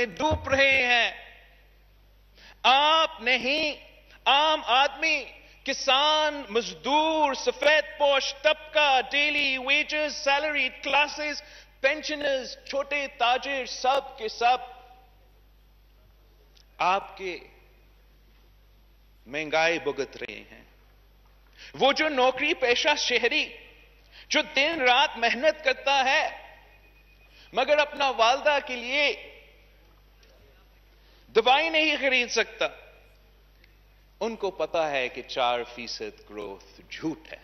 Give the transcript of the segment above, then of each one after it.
سے ڈوب رہے ہیں. آپ نہیں، عام آدمی، کسان، مزدور، سفید پوش طبقہ، daily wages, salaried classes, pensioners, چھوٹے تاجر، سب کے سب آپ کے مہنگائی بھگت رہے ہیں. وہ جو نوکری پیشہ شہری جو دن رات محنت کرتا ہے مگر اپنا والدہ کے لیے دوائی نہیں خرید سکتا، ان کو پتا ہے کہ 4% گروتھ جھوٹ ہے.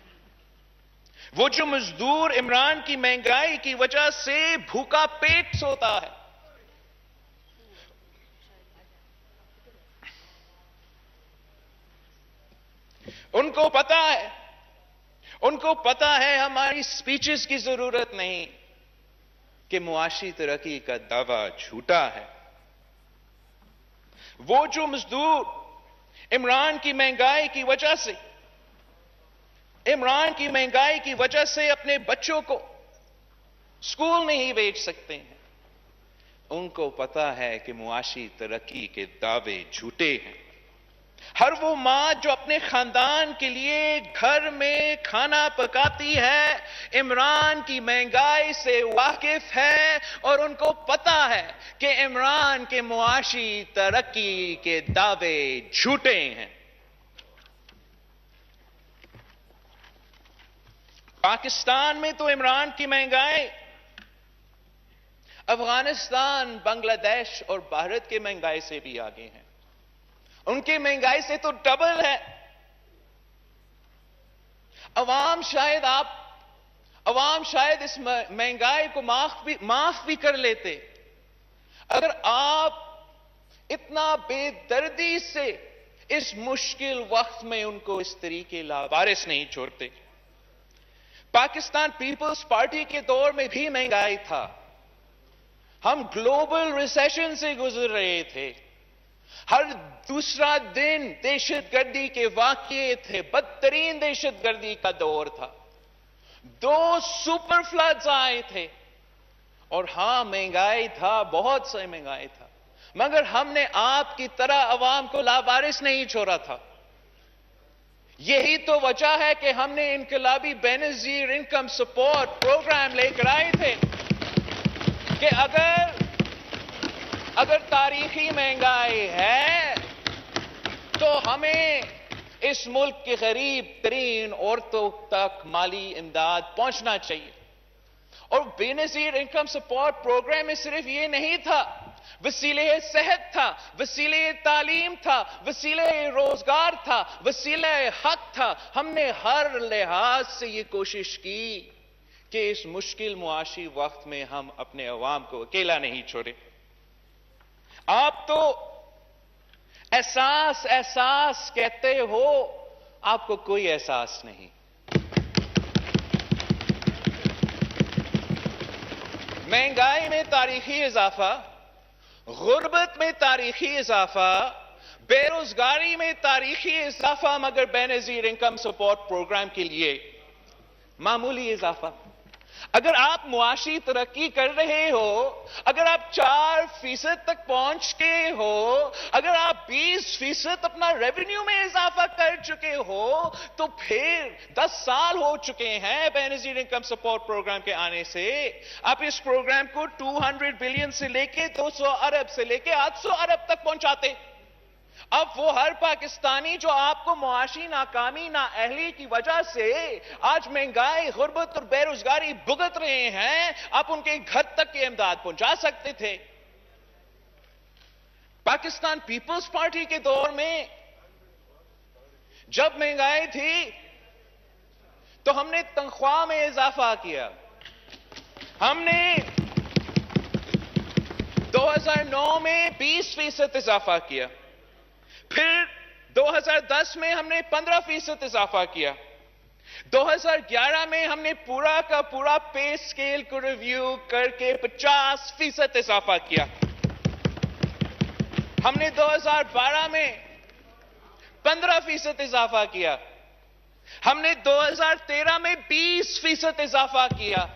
وہ جو مزدور عمران کی مہنگائی کی وجہ سے بھوکا پیٹ سوتا ہے، ان کو پتا ہے ہماری سپیچز کی ضرورت نہیں کہ معاشی ترقی کا دعویٰ جھوٹا ہے. وہ جو مزدور عمران کی مہنگائی کی وجہ سے اپنے بچوں کو اسکول نہیں بھیج سکتے ہیں، ان کو پتا ہے کہ معاشی ترقی کے دعوے جھوٹے ہیں. ہر وہ ماں جو اپنے خاندان کے لیے گھر میں کھانا پکاتی ہے عمران کی مہنگائی سے واقف ہے، اور ان کو پتا ہے کہ عمران کے معاشی ترقی کے دعوے جھوٹے ہیں. پاکستان میں تو عمران کی مہنگائی افغانستان، بنگلہ دیش اور بھارت کے مہنگائی سے بھی آگے ہیں. ان کی مہنگائی سے تو ڈبل ہے. عوام شاید اس مہنگائی کو معاف بھی کر لیتے اگر آپ اتنا بے دردی سے اس مشکل وقت میں ان کو اس طریقے لاوارث نہیں چھوڑتے. پاکستان پیپلز پارٹی کے دور میں بھی مہنگائی تھا. ہم گلوبل ریسیشن سے گزر رہے تھے. ہر دوسرا دن دہشت گردی کے واقعے تھے. بدترین دہشت گردی کا دور تھا. 2 سپر فلڈز آئے تھے. اور ہاں مہنگائی تھا، بہت سی مہنگائی تھا، مگر ہم نے آپ کی طرح عوام کو لاوارث نہیں چھوڑا تھا. یہی تو وجہ ہے کہ ہم نے انقلابی بے نظیر انکم سپورٹ پروگرام لے کر آئے تھے کہ اگر تاریخی مہنگائی ہے تو ہمیں اس ملک کے غریب ترین عورتوں تک مالی امداد پہنچنا چاہیے. اور بے نظیر انکم سپورٹ پروگرام میں صرف یہ نہیں تھا، وسیلے صحت تھا، وسیلے تعلیم تھا، وسیلے روزگار تھا، وسیلے حق تھا. ہم نے ہر لحاظ سے یہ کوشش کی کہ اس مشکل معاشی وقت میں ہم اپنے عوام کو اکیلا نہیں چھوڑے. آپ تو احساس کہتے ہو، آپ کو کوئی احساس نہیں. مہنگائی میں تاریخی اضافہ، غربت میں تاریخی اضافہ، بے روزگاری میں تاریخی اضافہ، مگر بے نظیر انکم سپورٹ پروگرام کے لیے معمولی اضافہ. اگر آپ معاشی ترقی کر رہے ہو، اگر آپ 4% تک پہنچ کے ہو، اگر آپ 20% اپنا ریونیو میں اضافہ کر چکے ہو، تو پھر 10 سال ہو چکے ہیں بے نظیر انکم سپورٹ پروگرام کے آنے سے. آپ اس پروگرام کو 200 بلین سے لے کے 200 ارب سے لے کے 800 ارب تک پہنچاتے. اب وہ ہر پاکستانی جو آپ کو معاشی ناکامی، نااہلی کی وجہ سے آج مہنگائی، غربت اور بے روزگاری بھگت رہے ہیں، آپ ان کے گھر تک کی امداد پہنچا سکتے تھے. پاکستان پیپلز پارٹی کے دور میں جب مہنگائی تھی تو ہم نے تنخواہ میں اضافہ کیا. ہم نے 2009 میں 20% اضافہ کیا. پھر 2010 میں ہم نے 15% اضافہ کیا. 2011 میں ہم نے پورا کا پورا پے سکیل کو ریویو کر کے 50% اضافہ کیا. ہم نے 2012 میں 15% اضافہ کیا. ہم نے 2013 میں 20% اضافہ کیا.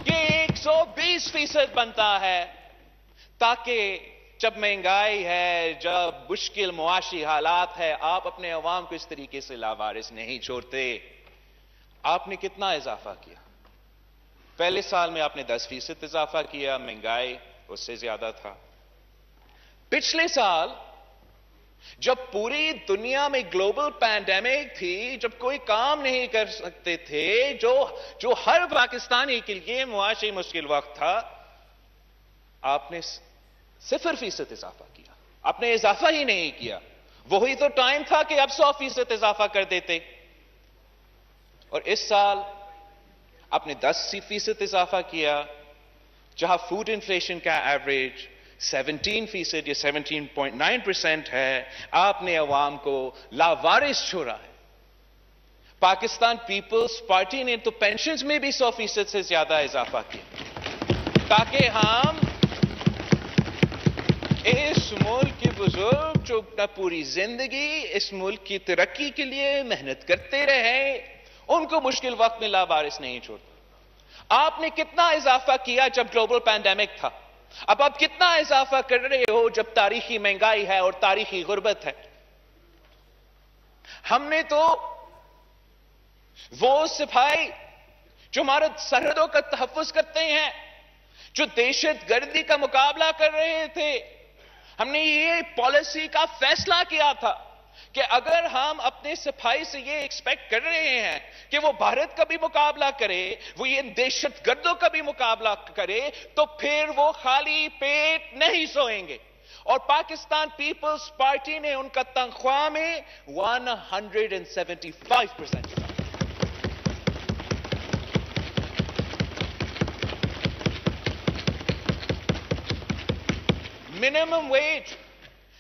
یہ 120% بنتا ہے. تاکہ جب مہنگائی ہے، جب مشکل معاشی حالات ہے، آپ اپنے عوام کو اس طریقے سے لاوارث نہیں چھوڑتے۔ آپ نے کتنا اضافہ کیا؟ پہلے سال میں آپ نے 10% اضافہ کیا، مہنگائی اس سے زیادہ تھا۔ پچھلے سال جب پوری دنیا میں گلوبل پینڈیمک تھی، جب کوئی کام نہیں کر سکتے تھے، جو ہر پاکستانی کے لیے معاشی مشکل وقت تھا، آپ نے 0% اضافہ کیا۔ آپ نے اضافہ ہی نہیں کیا۔ وہی تو ٹائم تھا کہ اب 100% اضافہ کر دیتے۔ اور اس سال آپ نے 10% اضافہ کیا، جہاں فوڈ انفلیشن کا ایوریج 17% یا 17.9% ہے، آپ نے عوام کو لاوارث چھوڑا ہے۔ پاکستان پیپلز پارٹی نے تو پینشنز میں بھی 100% سے زیادہ اضافہ کیا، تاکہ ہم اس ملک کے بزرگ جو اپنا پوری زندگی اس ملک کی ترقی کے لیے محنت کرتے رہے، ان کو مشکل وقت میں لاوارث نہیں چھوڑتا۔ آپ نے کتنا اضافہ کیا جب گلوبل پینڈیمک تھا؟ اب آپ کتنا اضافہ کر رہے ہو جب تاریخی مہنگائی ہے اور تاریخی غربت ہے؟ ہم نے تو وہ سپاہی جو ہمارے سرحدوں کا تحفظ کرتے ہیں، جو دہشت گردی کا مقابلہ کر رہے تھے، ہم نے یہ پالیسی کا فیصلہ کیا تھا کہ اگر ہم اپنے سپاہی سے یہ ایکسپیکٹ کر رہے ہیں کہ وہ بھارت کا بھی مقابلہ کرے، وہ یہ دہشت گردوں کا بھی مقابلہ کرے، تو پھر وہ خالی پیٹ نہیں سوئیں گے۔ اور پاکستان پیپلز پارٹی نے ان کا تنخواہ میں 175%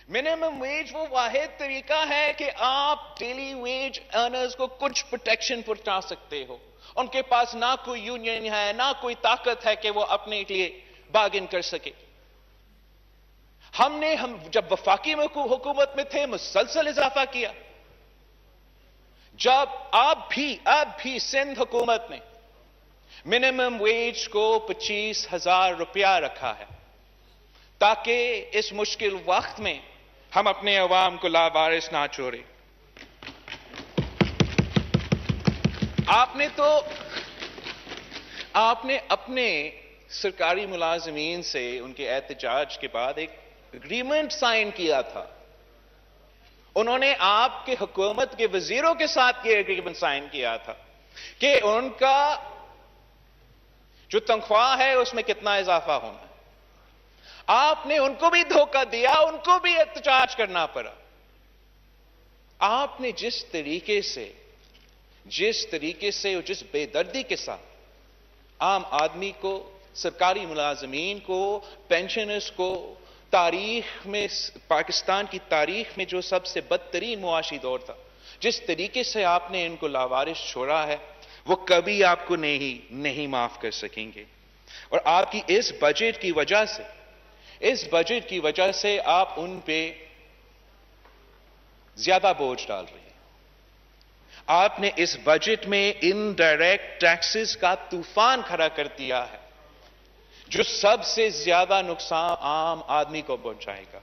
منیمم ویج وہ واحد طریقہ ہے کہ آپ ڈیلی ویج ارنرز کو کچھ پروٹیکشن پہنچا سکتے ہو۔ ان کے پاس نہ کوئی یونین ہے، نہ کوئی طاقت ہے کہ وہ اپنے لیے بارگن کر سکے۔ ہم جب وفاقی حکومت میں تھے مسلسل اضافہ کیا۔ جب اب بھی سندھ حکومت نے منیمم ویج کو 25,000 روپیہ رکھا ہے، تاکہ اس مشکل وقت میں ہم اپنے عوام کو لاوارث نہ چھوڑیں۔ آپ نے اپنے سرکاری ملازمین سے ان کے احتجاج کے بعد ایک اگریمنٹ سائن کیا تھا۔ انہوں نے آپ کے حکومت کے وزیروں کے ساتھ یہ اگریمنٹ سائن کیا تھا کہ ان کا جو تنخواہ ہے اس میں کتنا اضافہ ہونا ہے۔ آپ نے ان کو بھی دھوکہ دیا، ان کو بھی احتجاج کرنا پڑا۔ آپ نے جس طریقے سے اور جس بے دردی کے ساتھ عام آدمی کو، سرکاری ملازمین کو، پینشنرز کو، پاکستان کی تاریخ میں جو سب سے بدترین معاشی دور تھا، جس طریقے سے آپ نے ان کو لاوارث چھوڑا ہے، وہ کبھی آپ کو نہیں معاف کر سکیں گے۔ اور آپ کی اس بجٹ کی وجہ سے آپ ان پہ زیادہ بوجھ ڈال رہے ہیں۔ آپ نے اس بجٹ میں انڈائریکٹ ٹیکسز کا طوفان کھڑا کر دیا ہے، جو سب سے زیادہ نقصان عام آدمی کو پہنچائے گا۔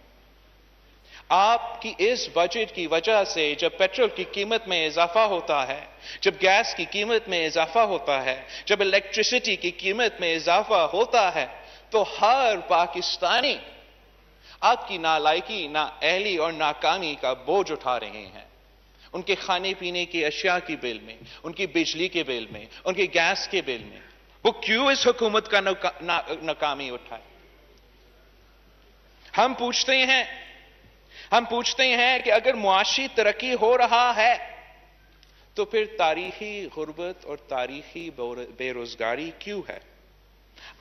آپ کی اس بجٹ کی وجہ سے جب پیٹرول کی قیمت میں اضافہ ہوتا ہے، جب گیس کی قیمت میں اضافہ ہوتا ہے، جب الیکٹریسٹی کی قیمت میں اضافہ ہوتا ہے، تو ہر پاکستانی آپ کی نالائکی، نااہلی اور ناکامی کا بوجھ اٹھا رہے ہیں۔ ان کے کھانے پینے کی اشیاء کی بل میں، ان کی بجلی کے بل میں، ان کے گیس کے بل میں، وہ کیوں اس حکومت کا ناکامی اٹھائے؟ ہم پوچھتے ہیں کہ اگر معاشی ترقی ہو رہا ہے تو پھر تاریخی غربت اور تاریخی بے روزگاری کیوں ہے؟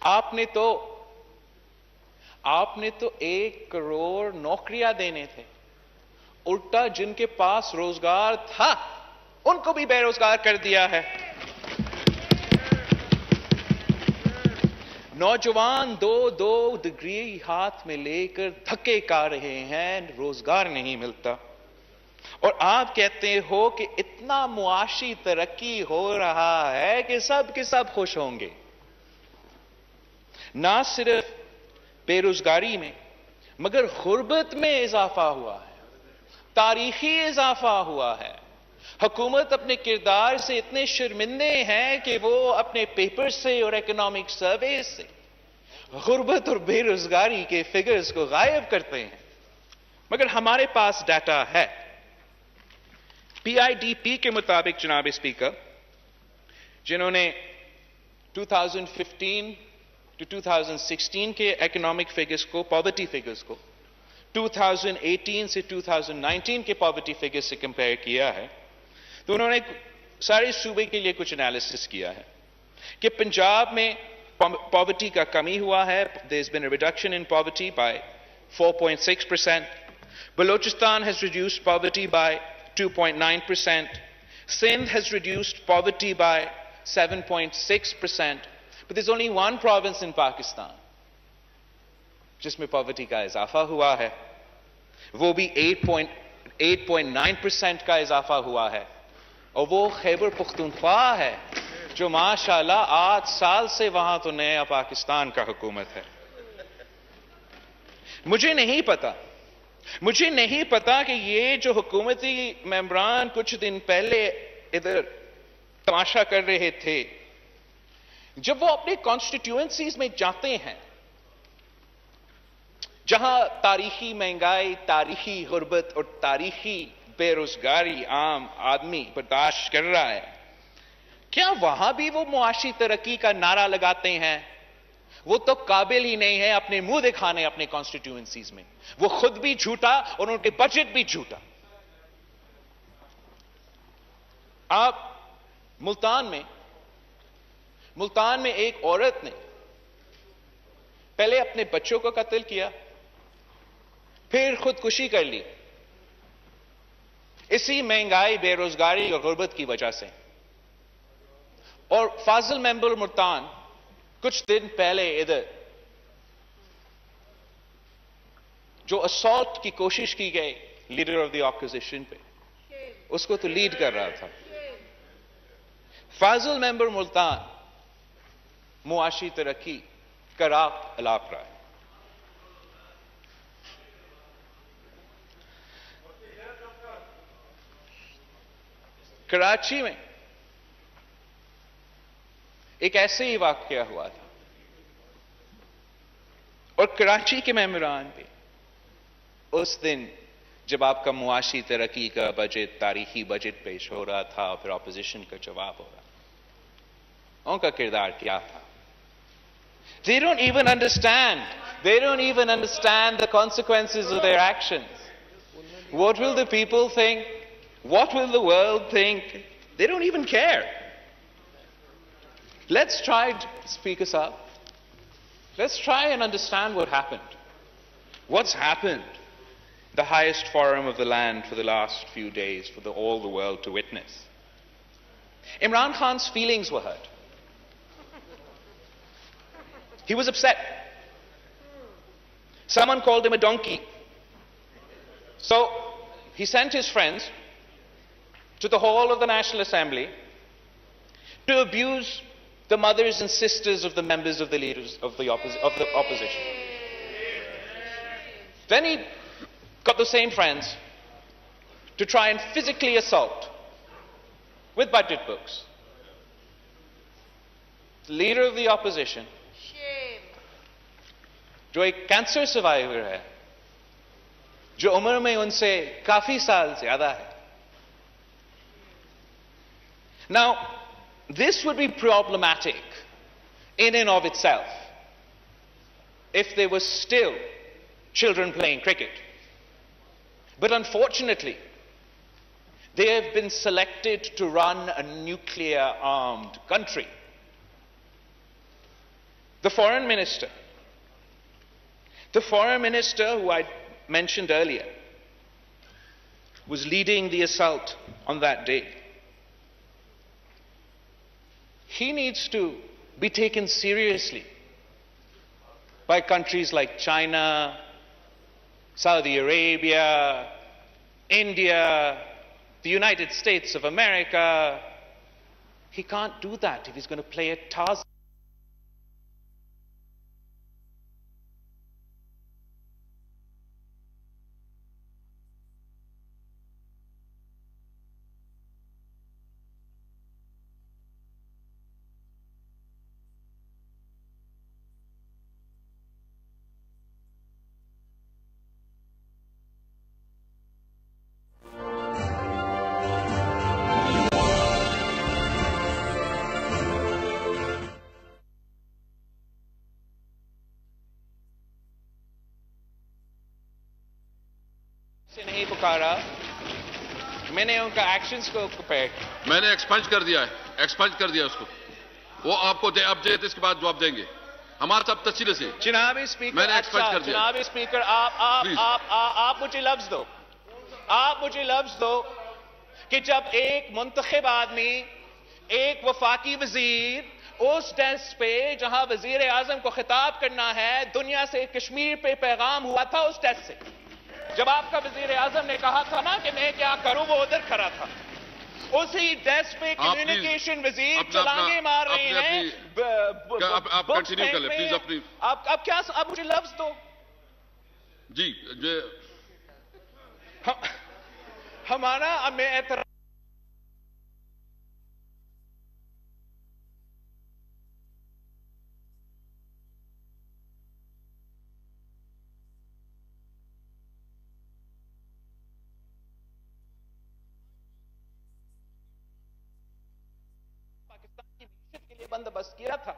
آپ نے تو 1 کروڑ نوکریاں دینے تھے، الٹا جن کے پاس روزگار تھا ان کو بھی بے روزگار کر دیا ہے۔ نوجوان 2 ڈگری ہاتھ میں لے کر دھکے کھا رہے ہیں، روزگار نہیں ملتا، اور آپ کہتے ہو کہ اتنا معاشی ترقی ہو رہا ہے کہ سب کے سب خوش ہوں گے۔ بے روزگاری میں، مگر غربت میں اضافہ ہوا ہے، تاریخی اضافہ ہوا ہے۔ حکومت اپنے کردار سے اتنے شرمندے ہیں کہ وہ اپنے پیپر سے اور اکنامک سروے سے غربت اور بے روزگاری کے فگرز کو غائب کرتے ہیں، مگر ہمارے پاس ڈیٹا ہے۔ پی آئی ڈی پی کے مطابق جناب اسپیکر، جنہوں نے 2015 ٹو 2016 کے اکنامک فگرز کو، پاورٹی فگرز کو 2018 سے 2019 کے پاورٹی فگرز سے کمپیئر کیا ہے، تو انہوں نے سارے صوبے کے لیے کچھ انالیسس کیا ہے کہ پنجاب میں پاورٹی کا کمی ہوا ہے، there has been a reduction in poverty by 4.6%. Balochistan has reduced poverty by 2.9%. Sindh has reduced poverty by 7.6%. But there's only one province in Pakistan جس میں پاورٹی کا اضافہ ہوا ہے، وہ بھی 8.9% کا اضافہ ہوا ہے، اور وہ خیبر پختونخوا ہے، جو ماشاءاللہ 8 سال سے وہاں تو نیا پاکستان کا حکومت ہے۔ مجھے نہیں پتا کہ یہ جو حکومتی ممبران کچھ دن پہلے ادھر تماشا کر رہے تھے، جب وہ اپنے کانسٹیٹیوئنسیز میں جاتے ہیں جہاں تاریخی مہنگائی، تاریخی غربت اور تاریخی بے روزگاری عام آدمی برداشت کر رہا ہے، کیا وہاں بھی وہ معاشی ترقی کا نعرہ لگاتے ہیں؟ وہ تو قابل ہی نہیں ہے اپنے منہ دکھانے اپنے کانسٹیٹیوئنسیز میں، وہ خود بھی جھوٹا اور ان کے بجٹ بھی جھوٹا۔ آپ ملتان میں ایک عورت نے پہلے اپنے بچوں کو قتل کیا، پھر خودکشی کر لی، اسی مہنگائی، بے روزگاری اور غربت کی وجہ سے۔ اور فاضل ممبر ملتان کچھ دن پہلے ادھر جو اسالٹ کی کوشش کی گئی لیڈر آف دی اپوزیشن پہ، اس کو تو لیڈ کر رہا تھا۔ فاضل ممبر ملتان معاشی ترقی کا راہ الاپ رہا ہے۔ کراچی میں ایک ایسے ہی واقعہ ہوا تھا، اور کراچی کے ممبران بھی اس دن جب آپ کا معاشی ترقی کا بجٹ، تاریخی بجٹ پیش ہو رہا تھا، پھر اپوزیشن کا جواب ہو رہا تھا، ان کا کردار کیا تھا؟ They don't even understand the consequences of their actions. What will the people think? What will the world think? They don't even care. Let's try, Speaker Saab, let's try and understand what happened. What's happened? The highest forum of the land for the last few days for all the world to witness. Imran Khan's feelings were hurt. He was upset. Someone called him a donkey. So he sent his friends to the hall of the National Assembly to abuse the mothers and sisters of the members of the leaders of the opposition. Then he got the same friends to try and physically assault with budget books the leader of the opposition, جو ایک cancer survivor ہے، جو عمر میں ان سے کافی سال زیادہ ہے۔ Now, this would be problematic in and of itself if there were still children playing cricket. But unfortunately, they have been selected to run a nuclear-armed country. The foreign minister who I mentioned earlier was leading the assault on that day. He needs to be taken seriously by countries like China, Saudi Arabia, India, the United States of America. He can't do that if he's going to play at Tarzan. سے نہیں پکارا، میں نے ان کا actions کو میں نے ایکسپنج کر دیا ہے، ایکسپنج کر دیا اس کو. وہ آپ کو اب اس کے بعد جواب دیں گے. ہمارا سب تفصیل سے. جناب اسپیکر، میں نے ایکسپنج کر دیا. جناب اسپیکر، آپ مجھے لفظ دو. آپ مجھے لفظ دو کہ جب ایک منتخب آدمی، ایک وفاقی وزیر اس ڈیسک پہ جہاں وزیر اعظم کو خطاب کرنا ہے، دنیا سے کشمیر پہ پیغام ہوا تھا اس ڈیسک سے. جب آپ کا وزیر اعظم نے کہا تھا نا کہ میں کیا کروں، وہ ادھر کھڑا تھا. اسی ڈیسک پہ کمیونیکیشن وزیر چلانگے مار رہے ہیں. آپ کنٹینیو کر لیں پلیز اپنی. اب کیا، اب مجھے لفظ دو. جی ہمارا میں اعتراض پاکستان کی معیشت کے لیے بندوبست کیا تھا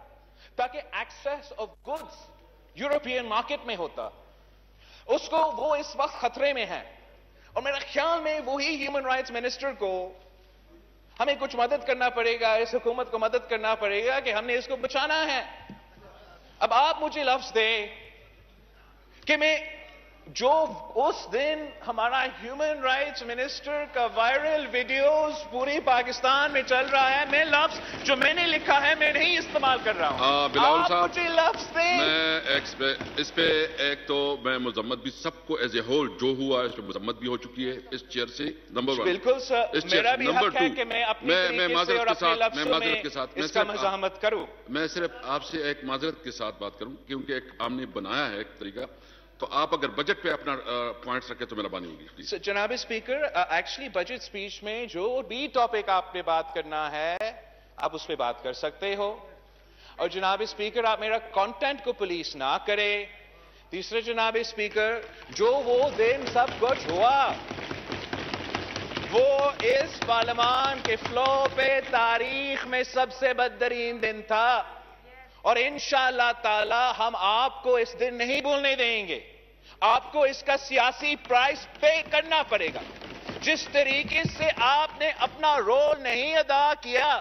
تاکہ access of goods European market میں ہوتا. اس کو وہ اس وقت خطرے میں ہے، اور میرے خیال میں وہی ہیومن رائٹس منسٹر کو ہمیں کچھ مدد کرنا پڑے گا، اس حکومت کو مدد کرنا پڑے گا کہ ہم نے اس کو بچانا ہے. اب آپ مجھے لفظ دیں کہ میں جو اس دن ہمارا ہیومن رائٹس منسٹر کا وائرل ویڈیوز پوری پاکستان میں چل رہا ہے، میں لفظ جو میں نے لکھا ہے میں نہیں استعمال کر رہا ہوں. بلاول صاحب، مجھے لفظ دیں. میں اس پہ ایک تو میں مذمت بھی سب کو ایز اے ہول جو ہوا اس پہ مذمت بھی ہو چکی ہے اس چیئر سے. نمبر 1 بالکل سر، میرا بھی حق ہے کہ میں اپنی طریقے سے اور اپنے لفظوں میں اس کا مزاحمت کروں. میں صرف آپ سے ایک معذرت کے ساتھ بات کروں کیونکہ ایک ہم نے بنایا ہے ایک طریقہ، تو آپ اگر بجٹ پہ اپنا پوائنٹس رکھیں تو مہربانی ہوگی. جناب اسپیکر، ایکچولی بجٹ سپیچ میں جو بھی ٹاپک آپ نے بات کرنا ہے آپ اس پہ بات کر سکتے ہو. اور جناب اسپیکر، آپ میرا کانٹینٹ کو پولیس نہ کرے. تیسرے جناب اسپیکر، جو وہ دن سب کچھ ہوا وہ اس پارلیمان کے فلو پہ تاریخ میں سب سے بدترین دن تھا، اور انشاءاللہ تعالی ہم آپ کو اس دن نہیں بھولنے دیں گے. آپ کو اس کا سیاسی پرائس پے کرنا پڑے گا. جس طریقے سے آپ نے اپنا رول نہیں ادا کیا،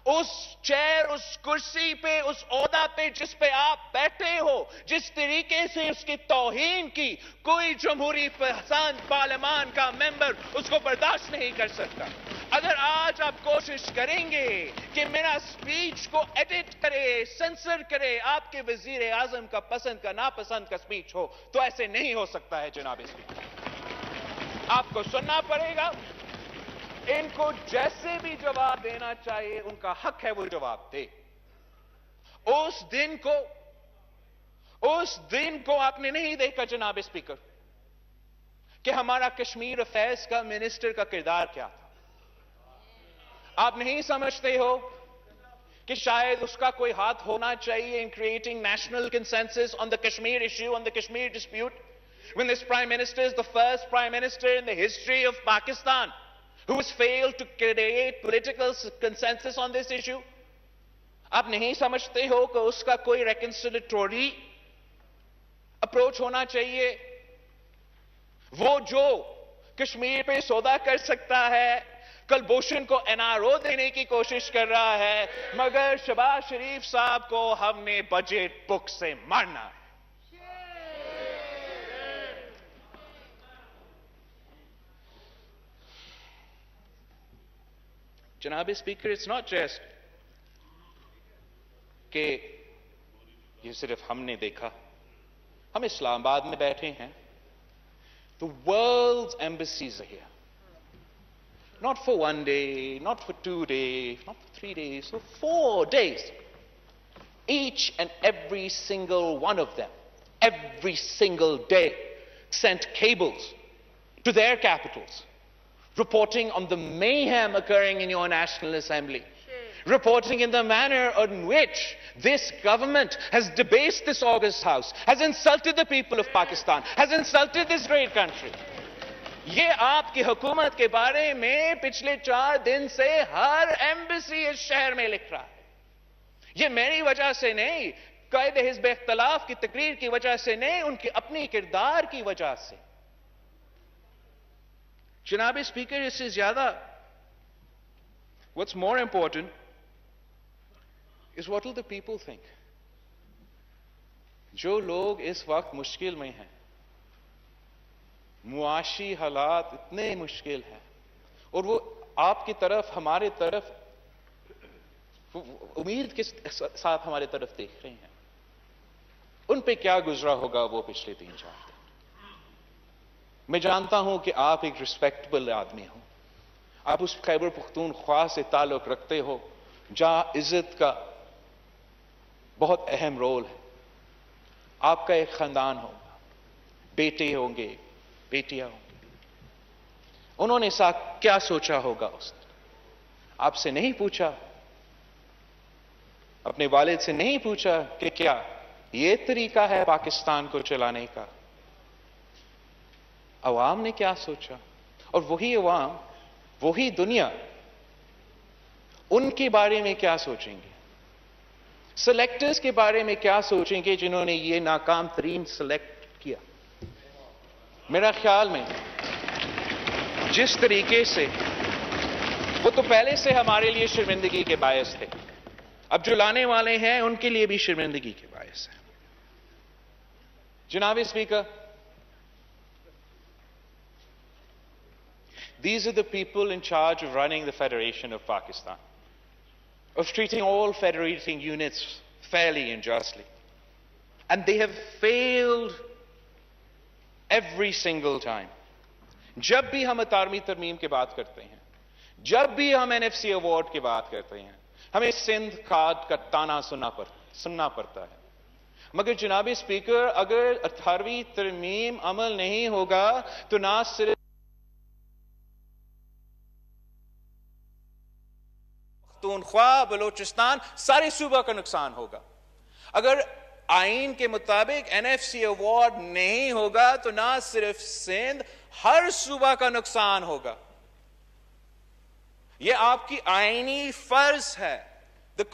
اس چیئر، اس کرسی پہ، اس عہدہ پہ جس پہ آپ بیٹھے ہو، جس طریقے سے اس کی توہین کی، کوئی جمہوری پسند پارلیمان کا ممبر اس کو برداشت نہیں کر سکتا. اگر آج آپ کوشش کریں گے کہ میرا سپیچ کو ایڈٹ کرے، سینسر کرے، آپ کے وزیر اعظم کا پسند کا ناپسند کا سپیچ ہو، تو ایسے نہیں ہو سکتا ہے جناب اسپیکر. آپ کو سننا پڑے گا. ان کو جیسے بھی جواب دینا چاہیے ان کا حق ہے وہ جواب دے. اس دن کو آپ نے نہیں دیکھا جناب اسپیکر کہ ہمارا کشمیر افیئرز کا منسٹر کا کردار کیا تھا. آپ نہیں سمجھتے ہو کہ شاید اس کا کوئی ہاتھ ہونا چاہیے in creating national consensus on the Kashmir issue, on the Kashmir dispute, when this Prime Minister is the first Prime Minister in the history of Pakistan who has failed to create political consensus on this issue. آپ نہیں سمجھتے ہو کہ اس کا کوئی reconciliatory approach ہونا چاہیے؟ وہ جو کشمیر پہ سودا کر سکتا ہے، کلبھوشن کو NRO دینے کی کوشش کر رہا ہے، مگر شہباز شریف صاحب کو ہم نے بجٹ بک سے مارنا ہے. جناب اسپیکر، اٹس ناٹ جسٹ کہ یہ صرف ہم نے دیکھا. ہم اسلام آباد میں بیٹھے ہیں. The world's embassies are here. Not for 1 day, not for 2 days, not for 3 days, for 4 days. Each and every single one of them, every single day, sent cables to their capitals, reporting on the mayhem occurring in your National Assembly, reporting in the manner in which this government has debased this august house, has insulted the people of Pakistan, has insulted this great country. یہ آپ کی حکومت کے بارے میں پچھلے 4 دن سے ہر embassy اس شہر میں لکھ رہا ہے. یہ میری وجہ سے نہیں، قائد حزب اختلاف کی تقریر کی وجہ سے نہیں، ان کے اپنی کردار کی وجہ سے. جناب اسپیکر اس سے زیادہ what's more important is what will the people think. جو لوگ اس وقت مشکل میں ہیں, معاشی حالات اتنے مشکل ہیں, اور وہ آپ کی طرف, ہمارے طرف امید کے ساتھ ہمارے طرف دیکھ رہے ہیں, ان پہ کیا گزرا ہوگا وہ پچھلے 3-4 دن. میں جانتا ہوں کہ آپ ایک ریسپیکٹبل آدمی ہو, آپ اس خیبر پختونخوا سے تعلق رکھتے ہو جہاں عزت کا بہت اہم رول ہے. آپ کا ایک خاندان ہوگا, بیٹے ہوں گے, بیٹیاں ہوں گی. انہوں نے کیا سوچا ہوگا اس دن؟ آپ سے نہیں پوچھا, اپنے والد سے نہیں پوچھا کہ کیا یہ طریقہ ہے پاکستان کو چلانے کا؟ عوام نے کیا سوچا؟ اور وہی عوام, وہی دنیا ان کے بارے میں کیا سوچیں گے؟ سلیکٹرز کے بارے میں کیا سوچیں گے جنہوں نے یہ ناکام ترین سلیکٹ کیا؟ میرا خیال میں جس طریقے سے وہ تو پہلے سے ہمارے لیے شرمندگی کے باعث تھے, اب جو لانے والے ہیں ان کے لیے بھی شرمندگی کے باعث ہے. جناب speaker, these are the people in charge of running the Federation of Pakistan, of treating all federating units fairly and justly. And they have failed every single time. جب بھی ہم اطارمی ترمیم کی بات کرتے ہیں, جب بھی ہم NFC ایوارڈ کی بات کرتے ہیں, ہمیں سندھ کارڈ کا تانا سننا پڑتا ہے. مگر جناب اسپیکر, اگر 18ویں ترمیم عمل نہیں ہوگا تو نہ صرف پختونخوا, بلوچستان, سارے صوبہ کا نقصان ہوگا. اگر آئین کے مطابق NFC ایوارڈ نہیں ہوگا تو نہ صرف سندھ, ہر صوبہ کا نقصان ہوگا. یہ آپ کی آئینی فرض ہے. The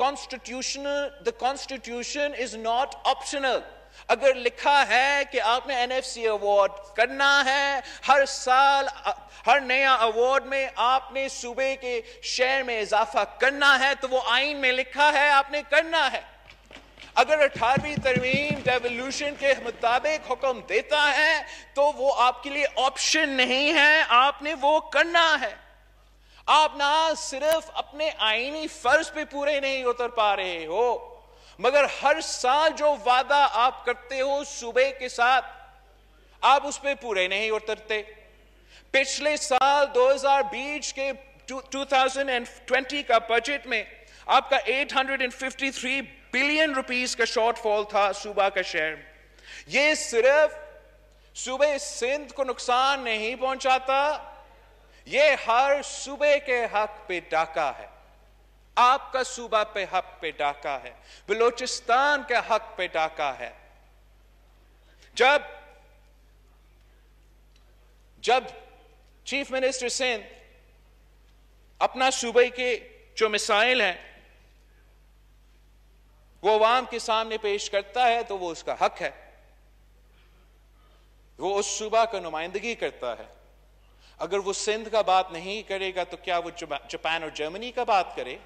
Constitution is not optional. اگر لکھا ہے کہ آپ نے NFC ایوارڈ کرنا ہے, ہر سال ہر نیا ایوارڈ میں آپ نے صوبے کے شیئر میں اضافہ کرنا ہے, تو وہ آئین میں لکھا ہے آپ نے کرنا ہے. اگر 18ویں ترمیم ڈیولیوشن کے مطابق حکم دیتا ہے تو وہ آپ کے لیے آپشن نہیں ہے, آپ نے وہ کرنا ہے. آپ نہ صرف اپنے آئینی فرض پہ پورے نہیں اتر پا رہے ہو, مگر ہر سال جو وعدہ آپ کرتے ہو صوبے کے ساتھ, آپ اس پہ پورے نہیں اترتے. پچھلے سال 2020 کے 2020 کا بجٹ میں آپ کا 853 بلین روپیز کا شارٹ فال تھا صوبہ کا شیئر. یہ صرف صوبے سندھ کو نقصان نہیں پہنچاتا, یہ ہر صوبے کے حق پہ ڈاکہ ہے. آپ کا صوبہ پہ حق پہ ڈاکہ ہے, بلوچستان کے حق پہ ڈاکہ ہے. جب چیف منسٹر سندھ اپنا صوبے کے جو مسائل ہیں وہ عوام کے سامنے پیش کرتا ہے تو وہ اس کا حق ہے, وہ اس صوبہ کا نمائندگی کرتا ہے. اگر وہ سندھ کا بات نہیں کرے گا تو کیا وہ جاپان اور جرمنی کا بات کرے؟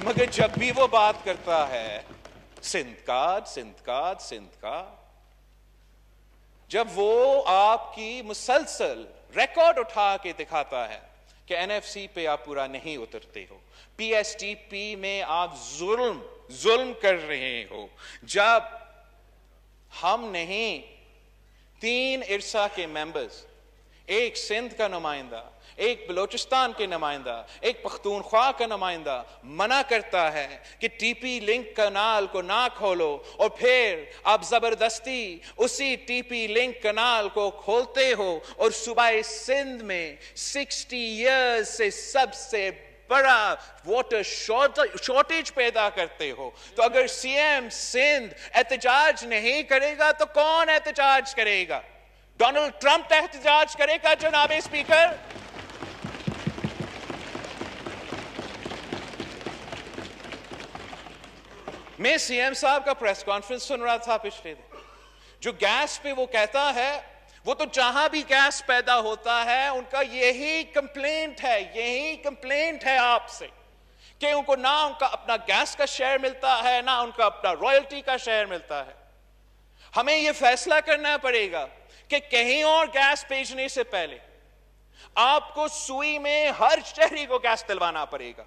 مگر جب بھی وہ بات کرتا ہے سندھ کا, جب وہ آپ کی مسلسل ریکارڈ اٹھا کے دکھاتا ہے کہ NFC پہ آپ پورا نہیں اترتے ہو, PSTP میں آپ ظلم کر رہے ہو, جب ہم نہیں 3 ارسا کے ممبرز, ایک سندھ کا نمائندہ, ایک بلوچستان کے نمائندہ, ایک پختونخوا کا نمائندہ منع کرتا ہے کہ ٹی پی لنک کنال کو نہ کھولو, اور پھر آپ زبردستی اسی ٹی پی لنک کنال کو کھولتے ہو اور صوبہ سندھ میں 60 ایئرز سے سب سے بڑا واٹر شارٹیج پیدا کرتے ہو. تو اگر سی ایم سندھ احتجاج نہیں کرے گا تو کون احتجاج کرے گا؟ ڈونلڈ ٹرمپ احتجاج کرے گا جناب اسپیکر؟ میں سی ایم صاحب کا پریس کانفرنس سن رہا تھا پچھلے دن, جو گیس پہ وہ کہتا ہے وہ تو جہاں بھی گیس پیدا ہوتا ہے ان کا یہی کمپلینٹ ہے آپ سے کہ ان کو نہ ان کا اپنا گیس کا شیئر ملتا ہے نہ ان کا اپنا رائلٹی کا شیئر ملتا ہے. ہمیں یہ فیصلہ کرنا پڑے گا کہ کہیں اور گیس بھیجنے سے پہلے آپ کو سوئی میں ہر شہری کو گیس دلوانا پڑے گا.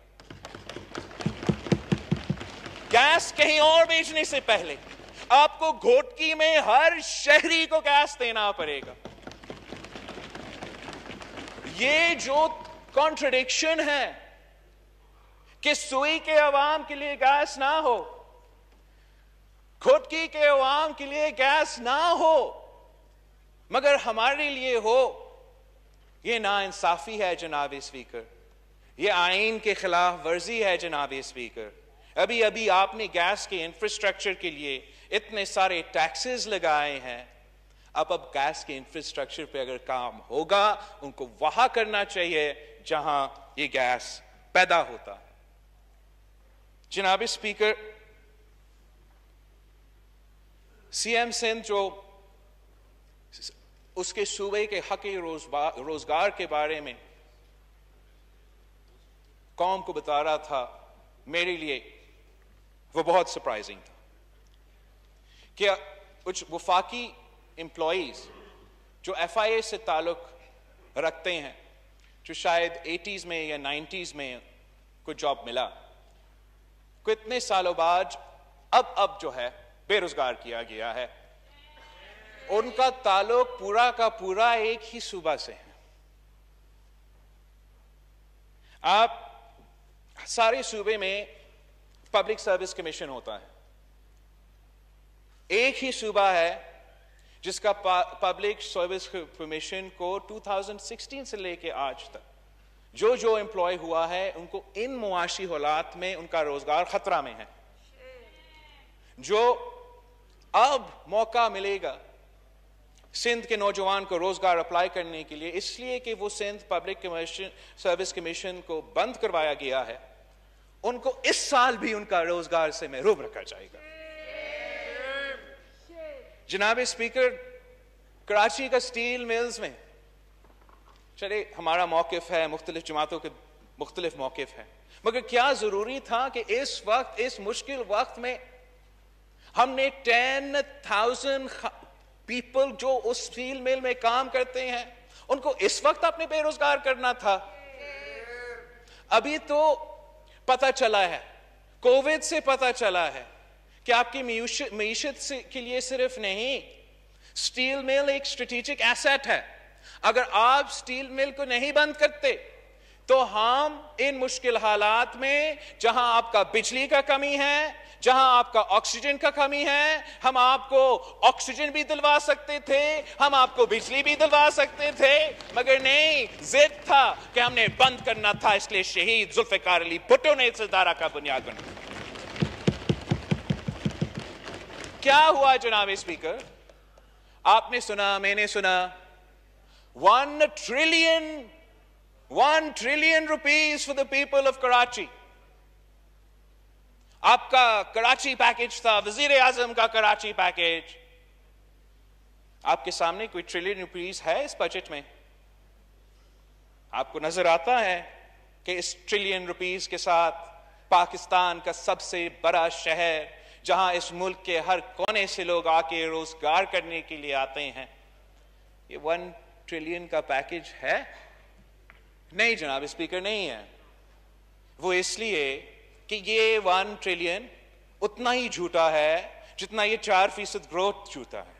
گیس کہیں اور بھیجنے سے پہلے آپ کو گھوٹکی میں ہر شہری کو گیس دینا پڑے گا. یہ جو کانٹرڈکشن ہے کہ سوئی کے عوام کے لیے گیس نہ ہو, گھوٹکی کے عوام کے لیے گیس نہ ہو مگر ہمارے لیے ہو, یہ ناانصافی ہے جناب اسپیکر. یہ آئین کے خلاف ورزی ہے جناب اسپیکر. ابھی آپ نے گیس کے انفراسٹرکچر کے لیے اتنے سارے ٹیکسز لگائے ہیں. اب گیس کے انفراسٹرکچر پہ اگر کام ہوگا ان کو وہاں کرنا چاہیے جہاں یہ گیس پیدا ہوتا ہے. جناب اسپیکر, سی ایم سندھ جو اس کے صوبے کے حق روزگار کے بارے میں قوم کو بتا رہا تھا, میرے لیے وہ بہت سرپرائزنگ تھا کہ کچھ وفاقی امپلائیز جو ایف آئی اے سے تعلق رکھتے ہیں, جو شاید 80s میں یا 90s میں کوئی جاب ملا, کو اتنے سالوں بعد اب جو ہے بے روزگار کیا گیا ہے, ان کا تعلق پورا کا پورا ایک ہی صوبہ سے ہے. آپ سارے صوبے میں پبلک سروس کمیشن ہوتا ہے, ایک ہی صوبہ ہے جس کا پبلک سروس کمیشن کو 2016 سے لے کے آج تک جو امپلائی ہوا ہے ان کو ان معاشی حالات میں ان کا روزگار خطرہ میں ہے. جو اب موقع ملے گا سندھ کے نوجوان کو روزگار اپلائی کرنے کے لیے, اس لیے کہ وہ سندھ پبلک سروس کمیشن کو بند کروایا گیا ہے, ان کو اس سال بھی ان کا روزگار سے محروم رکھا جائے گا. جناب اسپیکر, کراچی کا سٹیل ملز میں چلے ہمارا موقف ہے, مختلف جماعتوں کے مختلف موقف ہے, مگر کیا ضروری تھا کہ اس وقت اس مشکل وقت میں ہم نے 10,000 پیپل جو اس سٹیل مل میں کام کرتے ہیں ان کو اس وقت اپنے بے روزگار کرنا تھا؟ ابھی تو پتہ چلا ہے, کووڈ سے پتہ چلا ہے کہ آپ کی معیشت کے لیے صرف نہیں, سٹیل مل ایک اسٹریٹجک ایسٹ ہے. اگر آپ سٹیل مل کو نہیں بند کرتے تو ہم ان مشکل حالات میں جہاں آپ کا بجلی کا کمی ہے, جہاں آپ کا آکسیجن کا کمی ہے, ہم آپ کو آکسیجن بھی دلوا سکتے تھے, ہم آپ کو بجلی بھی دلوا سکتے تھے, مگر نہیں, ضد تھا کہ ہم نے بند کرنا تھا. اس لیے شہید ذوالفقار علی بھٹو نے اس ادارہ کا بنیاد بنایا. کیا ہوا جناب اسپیکر؟ آپ نے سنا, میں نے سنا, 1 trillion rupees for the people of Karachi. آپ کا کراچی پیکج تھا, وزیر اعظم کا کراچی پیکج. آپ کے سامنے کوئی ٹریلین روپیز ہے اس بجٹ میں؟ آپ کو نظر آتا ہے کہ اس ٹریلین روپیز کے ساتھ پاکستان کا سب سے بڑا شہر جہاں اس ملک کے ہر کونے سے لوگ آ کے روزگار کرنے کے لیے آتے ہیں, یہ 1 ٹریلین کا پیکج ہے؟ نہیں جناب اسپیکر, نہیں ہے. وہ اس لیے کہ یہ 1 ٹریلین اتنا ہی جھوٹا ہے جتنا یہ 4% گروتھ جھوٹا ہے.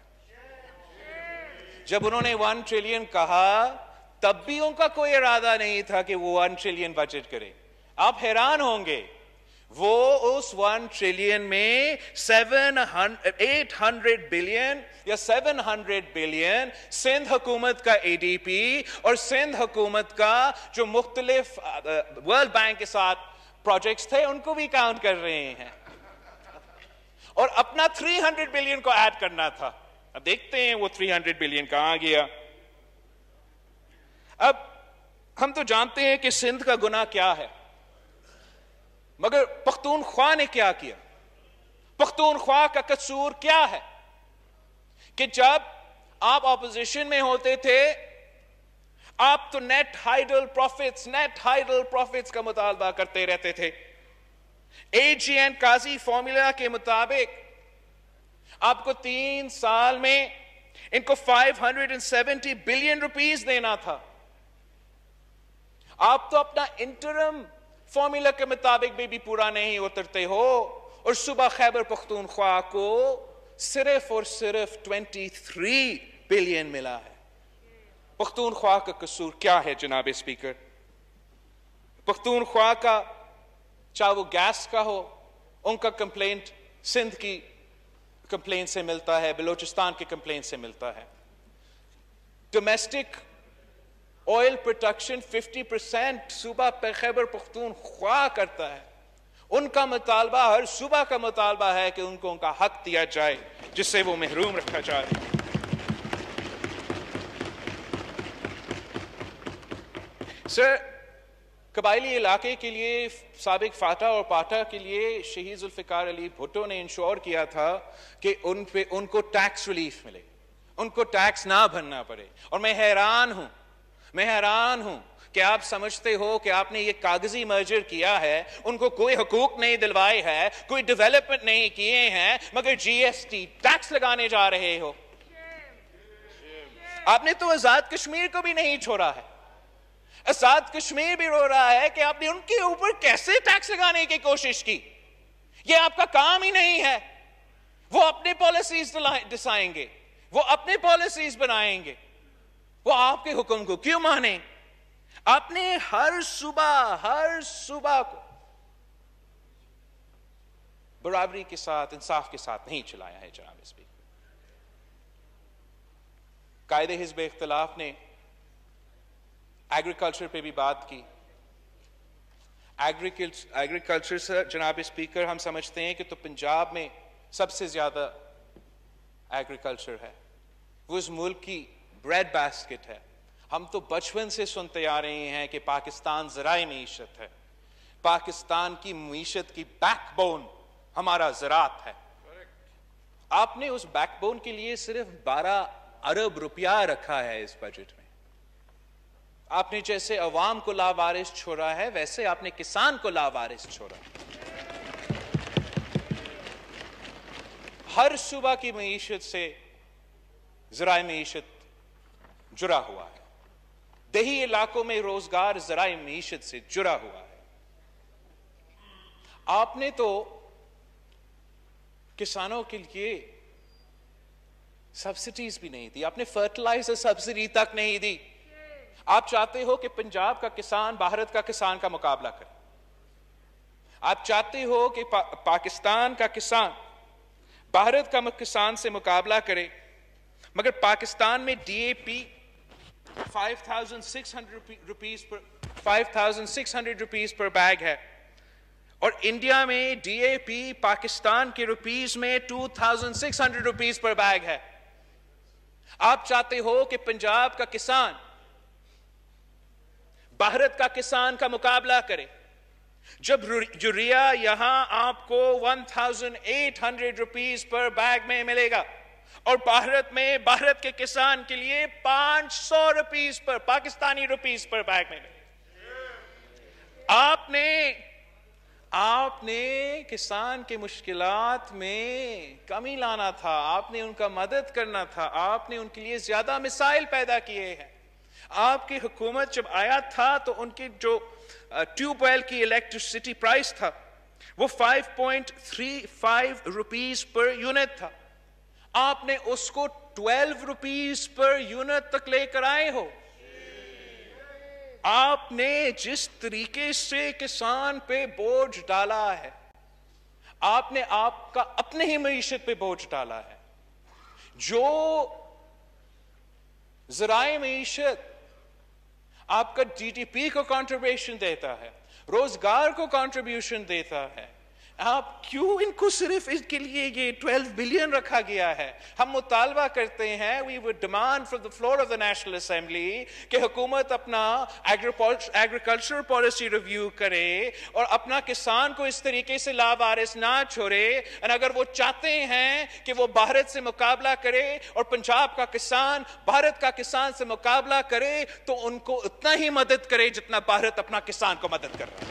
جب انہوں نے 1 ٹریلین کہا تب بھی ان کا کوئی ارادہ نہیں تھا کہ وہ 1 ٹریلین بجٹ کرے. آپ حیران ہوں گے, وہ اس 1 ٹریلین میں 800 بلین یا 700 بلین سندھ حکومت کا اے ڈی پی اور سندھ حکومت کا جو مختلف ورلڈ بینک کے ساتھ پروجیکٹس تھے ان کو بھی کاؤنٹ کر رہے ہیں, اور اپنا 300 بلین کو ایڈ کرنا تھا. اب دیکھتے ہیں وہ 300 بلین کہاں گیا. اب ہم تو جانتے ہیں کہ سندھ کا گناہ کیا ہے, مگر پختونخوا نے کیا کیا؟ پختونخوا کا قصور کیا ہے کہ جب آپ اپوزیشن میں ہوتے تھے، آپ تو نیٹ ہائیڈل پروفٹس کا مطالبہ کرتے رہتے تھے. AGN قاضی فارمولا کے مطابق آپ کو 3 سال میں ان کو 570 بلین روپیز دینا تھا. آپ تو اپنا انٹرم فارمولا کے مطابق بھی پورا نہیں اترتے ہو، اور صوبہ خیبر پختونخوا کو صرف اور صرف 23 بلین ملا ہے. پختونخوا کا قصور کیا ہے جناب اسپیکر؟ پختونخوا کا، چاہے وہ گیس کا ہو، ان کا کمپلینٹ سندھ کی کمپلینٹ سے ملتا ہے، بلوچستان کی کمپلینٹ سے ملتا ہے. ڈومیسٹک آئل پروڈکشن 50% صوبہ خیبر پختونخوا کرتا ہے. ان کا مطالبہ، ہر صوبہ کا مطالبہ ہے کہ ان کو ان کا حق دیا جائے جس سے وہ محروم رکھا جائے. سر، قبائلی علاقے کے لیے سابق فاٹا اور پاٹا کے لیے شہید ذوالفقار علی بھٹو نے انشور کیا تھا کہ ان کو ٹیکس ریلیف ملے، ان کو ٹیکس نہ بھرنا پڑے. اور میں حیران ہوں کہ آپ سمجھتے ہو کہ آپ نے یہ کاغذی مرجر کیا ہے، ان کو کوئی حقوق نہیں دلوائے ہے، کوئی ڈیولپمنٹ نہیں کیے ہیں، مگر GST ٹیکس لگانے جا رہے ہو. آپ نے تو آزاد کشمیر کو بھی نہیں چھوڑا ہے. آزاد کشمیر بھی رو رہا ہے کہ آپ نے ان کے اوپر کیسے ٹیکس لگانے کی کوشش کی. یہ آپ کا کام ہی نہیں ہے. وہ اپنے پالیسیز ڈسائیں گے، وہ اپنے پالیسیز بنائیں گے، وہ آپ کے حکم کو کیوں مانیں؟ آپ نے ہر صوبہ کو برابری کے ساتھ، انصاف کے ساتھ نہیں چلایا ہے جناب اسپیکر. قائد حزب اختلاف نے ایگریکلچر پہ بھی بات کی. ایگریکلچر سے جناب اسپیکر ہم سمجھتے ہیں کہ تو پنجاب میں سب سے زیادہ ایگریکلچر ہے، وہ اس ملک کی بریڈ باسکٹ ہے. ہم تو بچپن سے سنتے آ رہے ہیں کہ پاکستان ذرائع معیشت ہے، پاکستان کی معیشت کی بیک بون ہمارا زراعت ہے. آپ نے اس بیک بون کے لیے صرف 12 ارب روپیہ رکھا ہے اس بجٹ میں. آپ نے جیسے عوام کو لاوارث چھوڑا ہے، ویسے آپ نے کسان کو لاوارث چھوڑا. ہر صوبہ کی معیشت سے ذرائع معیشت جڑا ہوا ہے. دیہی علاقوں میں روزگار ذرائع معیشت سے جڑا ہوا ہے. آپ نے تو کسانوں کے لیے سبسڈیز بھی نہیں دی. آپ نے فرٹیلائزر سبسڈی تک نہیں دی. آپ چاہتے ہو کہ پنجاب کا کسان بھارت کا کسان کا مقابلہ کرے. آپ چاہتے ہو کہ پاکستان کا کسان بھارت کا کسان سے مقابلہ کرے، مگر پاکستان میں DAP 5,600 روپیز پر بیگ ہے، اور انڈیا میں DAP پاکستان کے روپیز میں 2,600 روپیز پر بیگ ہے. آپ چاہتے ہو کہ پنجاب کا کسان بھارت کا کسان کا مقابلہ کرے، جب یوریا یہاں آپ کو 1,800 روپیز پر بیگ میں ملے گا، اور بھارت میں بھارت کے کسان کے لیے 500 روپیز پر، پاکستانی روپیز پر بیگ میں ملے گا. آپ نے کسان کے مشکلات میں کمی لانا تھا، آپ نے ان کا مدد کرنا تھا، آپ نے ان کے لیے زیادہ مسائل پیدا کیے ہیں. آپ کی حکومت جب آیا تھا تو ان کی جو ٹیوب ویل کی الیکٹریسٹی پرائس تھا وہ 5.35 روپیز پر یونٹ تھا. آپ نے اس کو 12 روپیز پر یونٹ تک لے کر آئے ہو. آپ نے جس طریقے سے کسان پہ بوجھ ڈالا ہے، آپ نے آپ کا اپنے ہی معیشت پہ بوجھ ڈالا ہے. جو ذرائع معیشت آپ کا GDP کو کنٹریبیوشن دیتا ہے، روزگار کو کنٹریبیوشن دیتا ہے، آپ کیوں ان کو صرف اس کے لیے یہ 12 بلین رکھا گیا ہے؟ ہم مطالبہ کرتے ہیں we would demand from the floor of the National Assembly کہ حکومت اپنا agricultural policy review کرے اور اپنا کسان کو اس طریقے سے لاوارث نہ چھوڑے. اور اگر وہ چاہتے ہیں کہ وہ بھارت سے مقابلہ کرے اور پنجاب کا کسان بھارت کا کسان سے مقابلہ کرے تو ان کو اتنا ہی مدد کرے جتنا بھارت اپنا کسان کو مدد کر رہا ہے.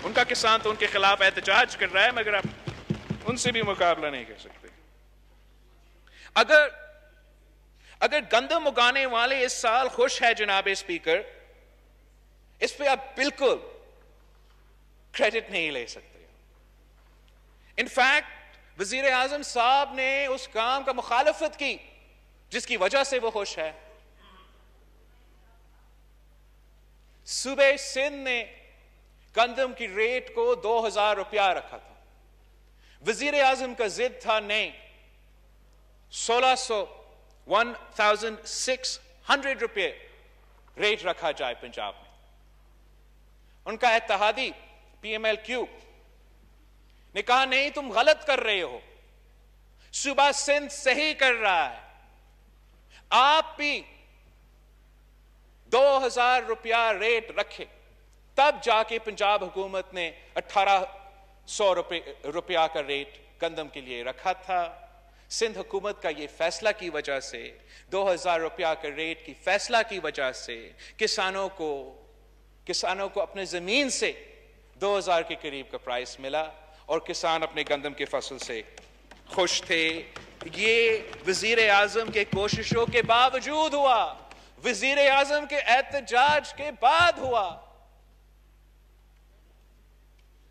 ان کا کسان تو ان کے خلاف احتجاج کر رہا ہے مگر آپ ان سے بھی مقابلہ نہیں کر سکتے. اگر گندم اگانے والے اس سال خوش ہے جناب اسپیکر، اس پہ آپ بالکل کریڈٹ نہیں لے سکتے. انفیکٹ وزیر اعظم صاحب نے اس کام کا مخالفت کی جس کی وجہ سے وہ خوش ہے. صوبے سندھ نے گندم کی ریٹ کو 2000 روپیہ رکھا تھا. وزیر اعظم کا ضد تھا نہیں 1600 روپے ریٹ رکھا جائے پنجاب میں. ان کا اتحادی پی ایم ایل کیو نے کہا نہیں تم غلط کر رہے ہو، صوبہ سندھ صحیح کر رہا ہے، آپ بھی 2000 روپیہ ریٹ رکھے. تب جا کے پنجاب حکومت نے 1800 روپیہ کا ریٹ گندم کے لیے رکھا تھا. سندھ حکومت کا یہ فیصلہ کی وجہ سے 2000 روپیہ کا ریٹ کی فیصلہ کی وجہ سے کسانوں کو اپنے زمین سے 2000 کے قریب کا پرائس ملا اور کسان اپنے گندم کے فصل سے خوش تھے. یہ وزیر اعظم کے کوششوں کے باوجود ہوا، وزیر اعظم کے احتجاج کے بعد ہوا.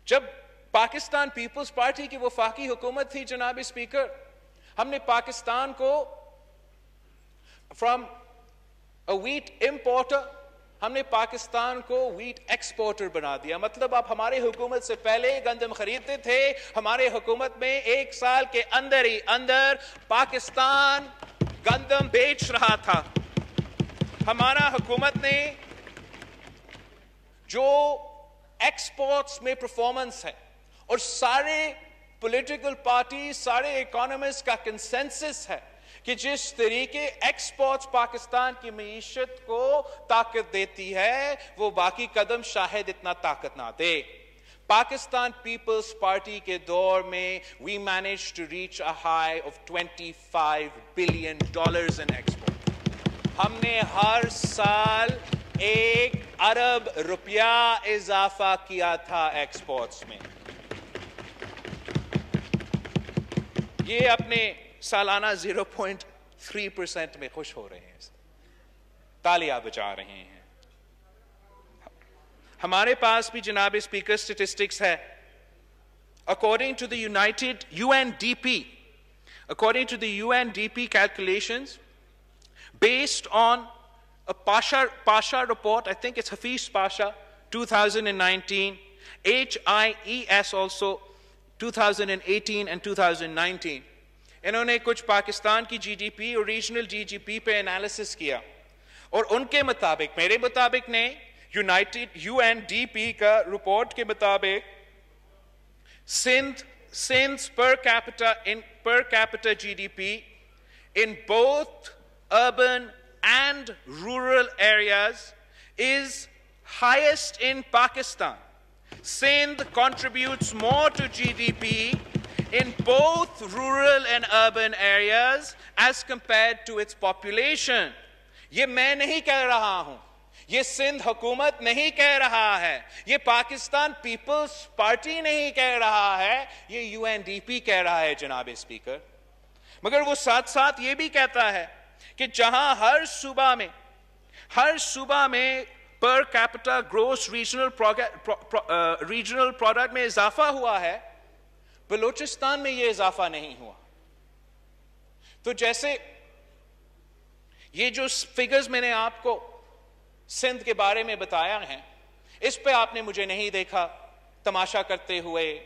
جب پاکستان پیپلز پارٹی کی وفاقی حکومت تھی جناب اسپیکر، ہم نے پاکستان کو فرام اے ویٹ امپورٹر ہم نے پاکستان کو ویٹ ایکسپورٹر بنا دیا. مطلب آپ ہمارے حکومت سے پہلے گندم خریدتے تھے، ہمارے حکومت میں 1 سال کے اندر ہی اندر پاکستان گندم بیچ رہا تھا. ہمارا حکومت نے جو ایکسپورٹس میں پرفارمنس ہے اور سارے پولیٹیکل پارٹی سارے اکانومسٹ کا کنسنسس ہے کہ جس طریقے ایکسپورٹس پاکستان کی معیشت کو طاقت دیتی ہے وہ باقی قدم شاید اتنا طاقت نہ دے. پاکستان پیپلز پارٹی کے دور میں we managed to reach a high of $25 billion in export. ہم نے ہر سال 1 ارب روپیہ اضافہ کیا تھا ایکسپورٹس میں. یہ اپنے سالانہ 0.3% میں خوش ہو رہے ہیں، تالیاں بجا رہے ہیں. ہمارے پاس بھی جناب اسپیکر اسٹیٹسٹکس ہے. According to the UNDP calculations, based on a Pasha report, I think it's Hafiz Pasha, 2019, HIES also 2018 and 2019. انہوں نے کچھ پاکستان کی جی ڈی پی اور ریجنل جی ڈی پی پہ انالیسس کیا اور ان کے مطابق میرے مطابق نے UNDP کا رپورٹ کے مطابق Sindh's per capita GDP in both urban and rural areas is highest in Pakistan. Sindh contributes more to GDP in both rural and urban areas as compared to its population. یہ میں نہیں کہہ رہا ہوں، یہ سندھ حکومت نہیں کہہ رہا ہے، یہ پاکستان پیپلز پارٹی نہیں کہہ رہا ہے، یہ UNDP کہہ رہا ہے جناب اسپیکر. مگر وہ ساتھ ساتھ یہ بھی کہتا ہے کہ جہاں ہر صوبہ میں per capita gross regional product میں اضافہ ہوا ہے، بلوچستان میں یہ اضافہ نہیں ہوا. تو جیسے یہ جو فگرز میں نے آپ کو سندھ کے بارے میں بتایا ہیں، اس پہ آپ نے مجھے نہیں دیکھا تماشا کرتے ہوئے،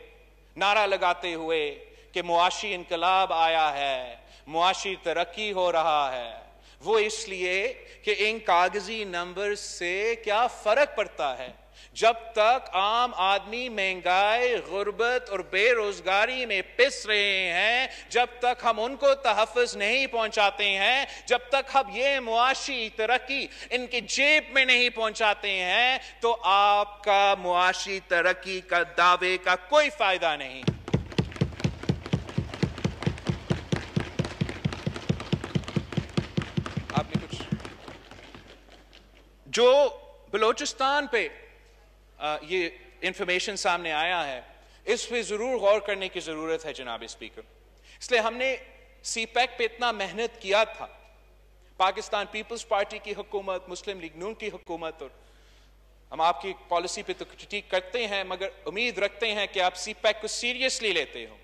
نعرہ لگاتے ہوئے کہ معاشی انقلاب آیا ہے، معاشی ترقی ہو رہا ہے. وہ اس لیے کہ ان کاغذی نمبر سے کیا فرق پڑتا ہے. جب تک عام آدمی مہنگائی، غربت اور بے روزگاری میں پس رہے ہیں، جب تک ہم ان کو تحفظ نہیں پہنچاتے ہیں، جب تک ہم یہ معاشی ترقی ان کی جیب میں نہیں پہنچاتے ہیں، تو آپ کا معاشی ترقی کا دعوے کا کوئی فائدہ نہیں۔ آپ نے کچھ جو بلوچستان پہ یہ انفارمیشن سامنے آیا ہے، اس پہ ضرور غور کرنے کی ضرورت ہے جناب اسپیکر۔ اس لیے ہم نے سی پیک پہ اتنا محنت کیا تھا، پاکستان پیپلز پارٹی کی حکومت، مسلم لیگ نون کی حکومت، اور ہم آپ کی پالیسی پہ تو کرٹیک کرتے ہیں، مگر امید رکھتے ہیں کہ آپ سی پیک کو سیریسلی لیتے ہو۔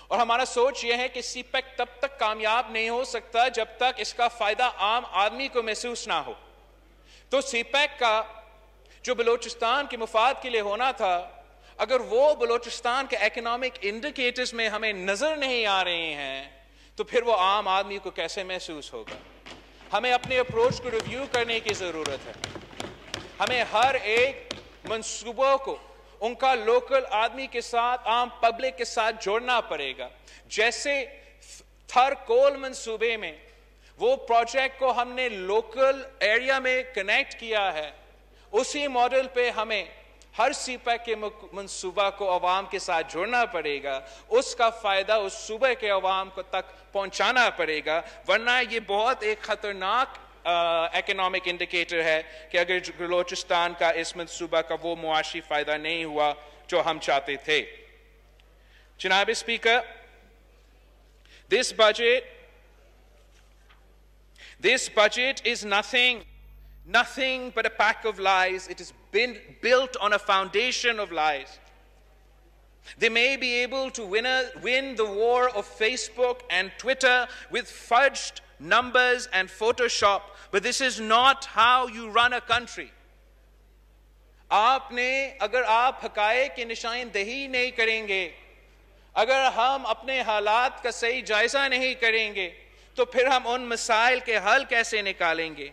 اور ہمارا سوچ یہ ہے کہ سی پیک تب تک کامیاب نہیں ہو سکتا جب تک اس کا فائدہ عام آدمی کو محسوس نہ ہو۔ تو سی پیک کا جو بلوچستان کے مفاد کے لیے ہونا تھا، اگر وہ بلوچستان کے اکنامک انڈیکیٹرز میں ہمیں نظر نہیں آ رہے ہیں، تو پھر وہ عام آدمی کو کیسے محسوس ہوگا؟ ہمیں اپنے اپروچ کو ریویو کرنے کی ضرورت ہے۔ ہمیں ہر ایک منصوبوں کو ان کا لوکل آدمی کے ساتھ، عام پبلک کے ساتھ جوڑنا پڑے گا۔ جیسے تھر کول منصوبے میں وہ پروجیکٹ کو ہم نے لوکل ایریا میں کنیکٹ کیا ہے، اسی ماڈل پہ ہمیں ہر سی پیک کے منصوبہ کو عوام کے ساتھ جوڑنا پڑے گا، اس کا فائدہ اس صوبے کے عوام کو تک پہنچانا پڑے گا، ورنہ یہ بہت ایک خطرناک اکنامک انڈیکیٹر ہے کہ اگر بلوچستان کا اس منصوبہ کا وہ معاشی فائدہ نہیں ہوا جو ہم چاہتے تھے۔ جناب speaker, this budget is nothing but a pack of lies. It has been built on a foundation of lies. They may be able to win the war of Facebook and Twitter with fudged numbers and Photoshop, but this is not how you run a country. اگر آپ حقائق کی نشاندہی نہیں کریں گے، اگر ہم اپنے حالات کا صحیح جائزہ نہیں کریں گے، تو پھر ہم ان مسائل کے حل کیسے نکالیں گے؟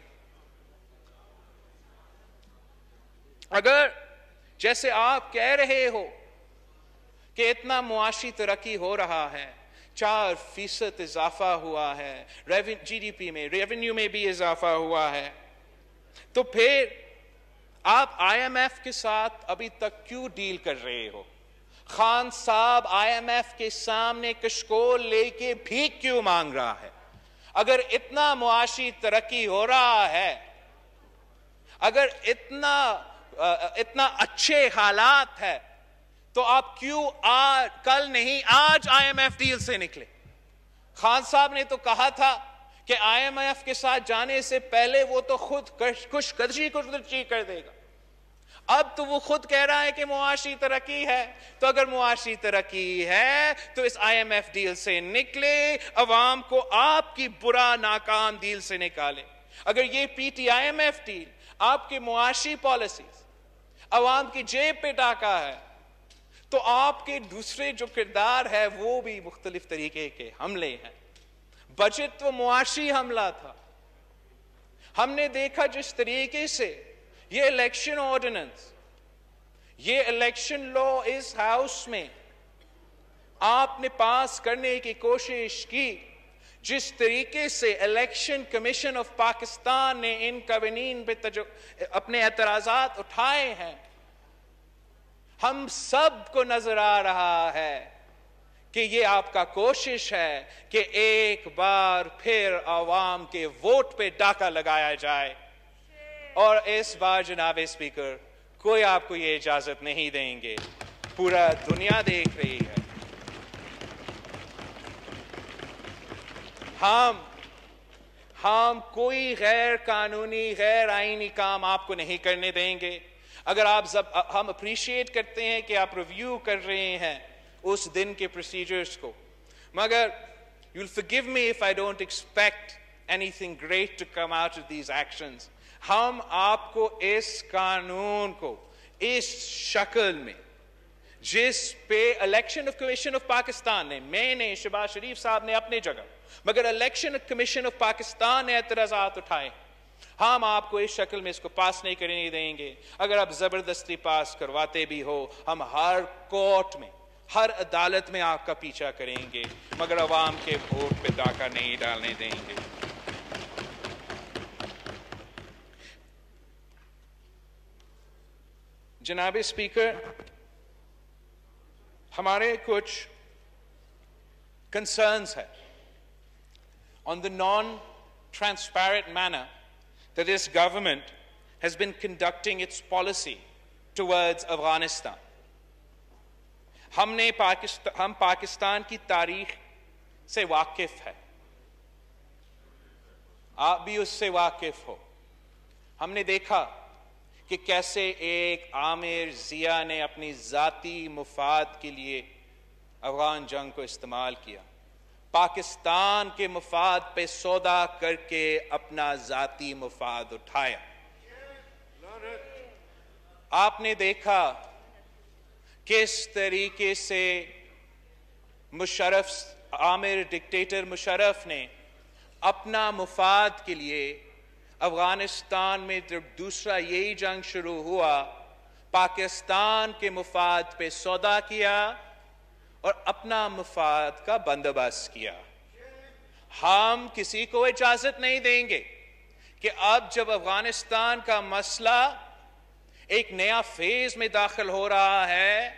اگر جیسے آپ کہہ رہے ہو کہ اتنا معاشی ترقی ہو رہا ہے، 4% اضافہ ہوا ہے، جی ڈی پی میں، ریونیو میں بھی اضافہ ہوا ہے، تو پھر آپ آئی ایم ایف کے ساتھ ابھی تک کیوں ڈیل کر رہے ہو؟ خان صاحب آئی ایم ایف کے سامنے کشکول لے کے بھیک کیوں مانگ رہا ہے؟ اگر اتنا معاشی ترقی ہو رہا ہے، اگر اتنا اچھے حالات ہے، تو آپ کیوں کل نہیں آج آئی ایم ایف ڈیل سے نکلے؟ خان صاحب نے تو کہا تھا کہ آئی ایم ایف کے ساتھ جانے سے پہلے وہ تو خود کش قدشی کر دے گا۔ اب تو وہ خود کہہ رہا ہے کہ معاشی ترقی ہے، تو اگر معاشی ترقی ہے تو اس آئی ایم ایف ڈیل سے نکلے، عوام کو آپ کی برا ناکام ڈیل سے نکالے۔ اگر یہ P T I M F deal آپ کی معاشی پالیسیز عوام کی جیب پہ ڈاکہ ہے، تو آپ کے دوسرے جو کردار ہے وہ بھی مختلف طریقے کے حملے ہیں۔ بجٹ تو معاشی حملہ تھا۔ ہم نے دیکھا جس طریقے سے یہ الیکشن آرڈیننس، یہ الیکشن لا اس ہاؤس میں آپ نے پاس کرنے کی کوشش کی، جس طریقے سے الیکشن کمیشن آف پاکستان نے ان قوانین پہ اپنے اعتراضات اٹھائے ہیں، ہم سب کو نظر آ رہا ہے کہ یہ آپ کا کوشش ہے کہ ایک بار پھر عوام کے ووٹ پہ ڈاکہ لگایا جائے، اور اس بار جناب اسپیکر کوئی آپ کو یہ اجازت نہیں دیں گے۔ پورا دنیا دیکھ رہی ہے۔ ہم کوئی غیر قانونی، غیر آئینی کام آپ کو نہیں کرنے دیں گے۔ اگر ہم اپریشیٹ کرتے ہیں کہ آپ ریویو کر رہے ہیں اس دن کے پروسیجرز کو، مگر you'll forgive me if I don't expect anything great to come out of these actions۔ ہم آپ کو اس قانون کو اس شکل میں، جس پہ الیکشن کمیشن آف پاکستان نے، میں نے، شہباز شریف صاحب نے اپنے جگہ، مگر الیکشن کمیشن آف پاکستان نے اعتراضات اٹھائے، ہم آپ کو اس شکل میں اس کو پاس نہیں کرنے دیں گے. اگر آپ زبردستی پاس کرواتے بھی ہو ہم ہر کورٹ میں ہر عدالت میں آپ کا پیچھا کریں گے, مگر عوام کے ووٹ پہ ڈاکہ نہیں ڈالنے دیں گے. جناب اسپیکر, ہمارے کچھ concerns ہے on the non-transparent manner that this government has been conducting its policy towards Afghanistan. ہم پاکستان کی تاریخ سے واقف ہے, آپ بھی اس سے واقف ہو. ہم نے دیکھا کہ کیسے ایک عامر ضیاء نے اپنی ذاتی مفاد کے لیے افغان جنگ کو استعمال کیا, پاکستان کے مفاد پہ سودا کر کے اپنا ذاتی مفاد اٹھایا. آپ نے دیکھا کس طریقے سے مشرف, عامر ڈکٹیٹر مشرف نے اپنا مفاد کے لیے افغانستان میں جب دوسرا یہی جنگ شروع ہوا پاکستان کے مفاد پہ سودا کیا اور اپنا مفاد کا بندوبست کیا. ہم کسی کو اجازت نہیں دیں گے کہ اب جب افغانستان کا مسئلہ ایک نیا فیز میں داخل ہو رہا ہے,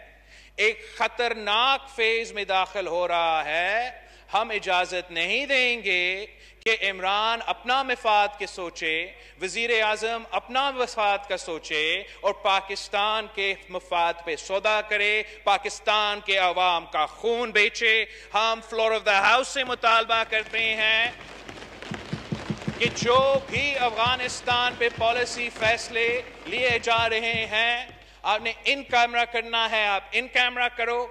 ایک خطرناک فیز میں داخل ہو رہا ہے, ہم اجازت نہیں دیں گے کہ عمران اپنا مفاد کے سوچے, وزیر اعظم اپنا مفاد کا سوچے اور پاکستان کے مفاد پہ سودا کرے, پاکستان کے عوام کا خون بیچے. ہم فلور آف دا ہاؤس سے مطالبہ کرتے ہیں کہ جو بھی افغانستان پہ پالیسی فیصلے لیے جا رہے ہیں, آپ نے ان کیمرہ کرنا ہے آپ ان کیمرہ کرو,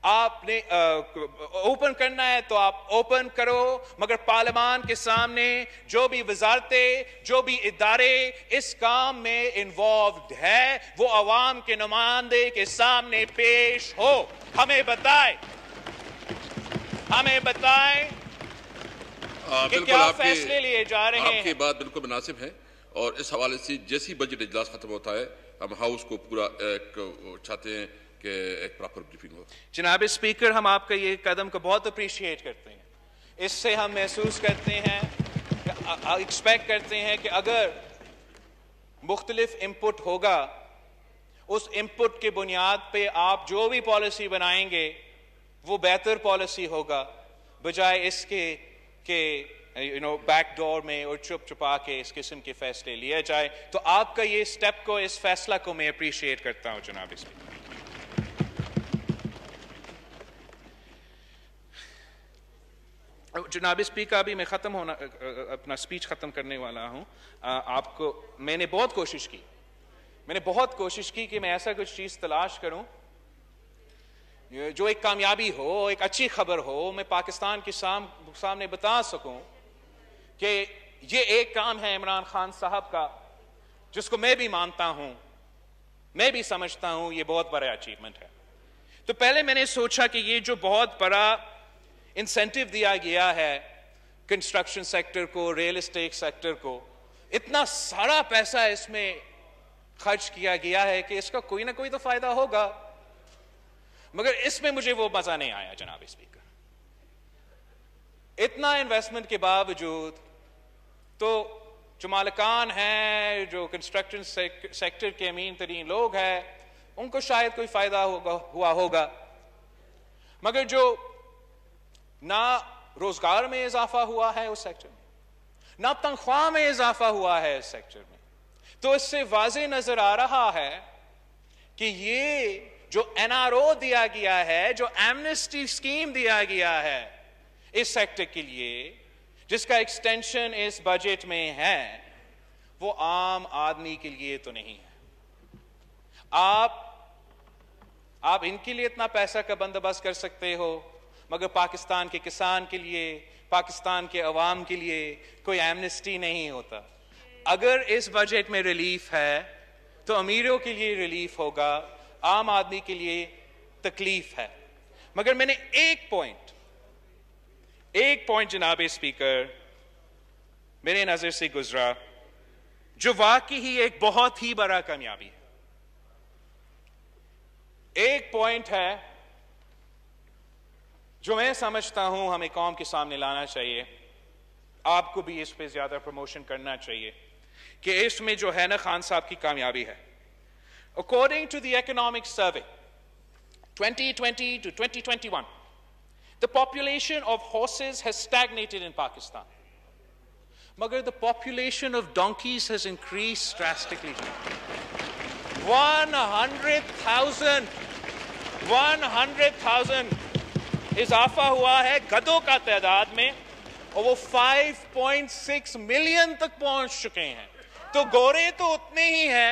آپ نے اوپن کرنا ہے تو آپ اوپن کرو, مگر پارلیمان کے سامنے جو بھی وزارتیں, جو بھی ادارے اس کام میں انوالوڈ ہے وہ عوام کے نمائندے کے سامنے پیش ہو. ہمیں بتائیں کہ کیا فیصلے لیے جا رہے ہیں. آپ کی بات بالکل مناسب ہے, اور اس حوالے سے جیسی بجٹ اجلاس ختم ہوتا ہے ہم ہاؤس کو پورا ایک چاہتے ہیں کہ ایک پراپر بریفنگ ہو. جناب اسپیکر, ہم آپ کا یہ قدم کو بہت اپریشیٹ کرتے ہیں. اس سے ہم محسوس کرتے ہیں, ایکسپیکٹ کرتے ہیں کہ اگر مختلف انپٹ ہوگا اس انپٹ کے بنیاد پہ آپ جو بھی پالیسی بنائیں گے وہ بہتر پالیسی ہوگا, بجائے اس کے کہ بیک ڈور میں اور چھپ چھپا کے اس قسم کے فیصلے لیا جائے. تو آپ کا یہ سٹیپ کو, اس فیصلہ کو میں اپریشیٹ کرتا ہوں جناب اسپیکر. جناب اسپیکر, ابھی میں اپنا سپیچ ختم کرنے والا ہوں. آپ کو میں نے بہت کوشش کی کہ میں ایسا کچھ چیز تلاش کروں جو ایک کامیابی ہو, ایک اچھی خبر ہو, میں پاکستان کے سامنے بتا سکوں کہ یہ ایک کام ہے عمران خان صاحب کا جس کو میں بھی مانتا ہوں, میں بھی سمجھتا ہوں یہ بہت بڑا اچیومنٹ ہے. تو پہلے میں نے سوچا کہ یہ جو بہت بڑا انسینٹیو دیا گیا ہے کنسٹرکشن سیکٹر کو, ریل اسٹیٹ سیکٹر کو, اتنا سارا پیسہ اس میں خرچ کیا گیا ہے کہ اس کا کوئی نہ کوئی تو فائدہ ہوگا, مگر اس میں مجھے وہ مزہ نہیں آیا جناب اسپیکر. اتنا انویسٹمنٹ کے باوجود تو جو مالکان ہیں, جو کنسٹرکشن سیکٹر کے امین ترین لوگ ہیں, ان کو شاید کوئی فائدہ ہوا ہوگا, مگر جو نہ روزگار میں اضافہ ہوا ہے اس سیکٹر میں, نہ تنخواہ میں اضافہ ہوا ہے اس سیکٹر میں, تو اس سے واضح نظر آ رہا ہے کہ یہ جو این آر او دیا گیا ہے, جو ایمنسٹی اسکیم دیا گیا ہے اس سیکٹر کے لیے, جس کا ایکسٹینشن اس بجٹ میں ہے, وہ عام آدمی کے لیے تو نہیں ہے. آپ ان کے لیے اتنا پیسہ کا بندوبست کر سکتے ہو, مگر پاکستان کے کسان کے لیے, پاکستان کے عوام کے لیے کوئی ایمنسٹی نہیں ہوتا. اگر اس بجٹ میں ریلیف ہے تو امیروں کے لیے ریلیف ہوگا, عام آدمی کے لیے تکلیف ہے. مگر میں نے ایک پوائنٹ جناب اسپیکر میرے نظر سے گزرا جو واقعی ہی ایک بہت ہی بڑا کامیابی ہے. ایک پوائنٹ ہے جو میں سمجھتا ہوں ہمیں قوم کے سامنے لانا چاہیے, آپ کو بھی اس پہ زیادہ پروموشن کرنا چاہیے, کہ اس میں جو ہے نا خان صاحب کی کامیابی ہے. According to the economic survey 2020 to 2021, the population of horses has stagnated in Pakistan. Magar the population of donkeys has increased drastically. 100,000 اضافہ ہوا ہے گدھوں کا تعداد میں, اور وہ 5.6 ملین تک پہنچ چکے ہیں. تو گورے تو اتنے ہی ہیں